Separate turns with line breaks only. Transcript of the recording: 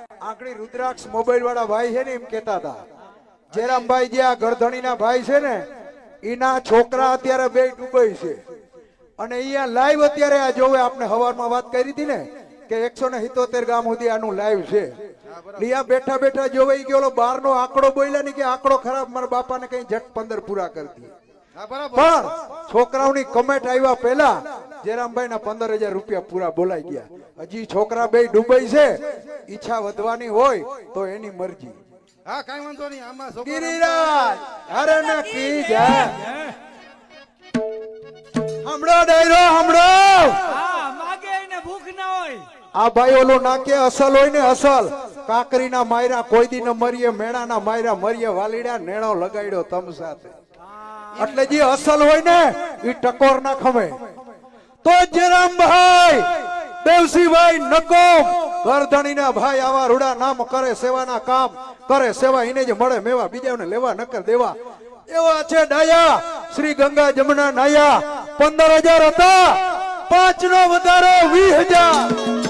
આંકડી રુદ્રાક્ષ mobile વાળા ભાઈ છે ને એમ કેતા હતા જયરામભાઈ જે આ ગરધણીના ભાઈ છે ને એના છોકરા અત્યારે બે દુબઈ છે અને અહીંયા લાઈવ અત્યારે આ જોવે આપણે હવારમાં વાત કરી હતી ને કે 177 ગામ સુધી આનું લાઈવ છે અહીંયા બેઠા બેઠા જોવે કે ઓલો 12 નો આંકડો બોલ્યા ને કે આંકડો ખરાબ મારા બાપાને કઈ જટ 15 પૂરા કરી દી પણ છોકરાઓની કમેન્ટ આવ્યા પહેલા જયરામભાઈ ના 15,000 રૂપિયા પૂરા બોલાઈ ગયા હજી છોકરા બે દુબઈ છે ઈચ્છા વધવાની હોય તો એની મરજી
હા કઈ વાંધો નહીં આમાં
ગિરિરાજ અરે ને કી જય હમણો ડાયરો હમણો
હા માગે એને ભૂખ ના હોય
આ ભાઈ ઓલો નાકે અસલ હોય ને અસલ કાકરીના માયરા કોઈ દી ન મરીએ મેણાના માયરા મરીએ વાલીડા નેણો લગાડ્યો તમ સાથે એટલે જે અસલ હોય ને એ ટકોર ના ખમે તો જયરામભાઈ દેવસીભાઈ નકોમ ગરધણીના ભાઈ આવા રૂડા નામ કરે સેવાના કામ કરે સેવા એને જ મળે મેવા બીજાને લેવા નકર દેવા એવા છે ડાયા શ્રી ગંગા જમના નાયા 15,000 હતા 5 નો વધારો 20,000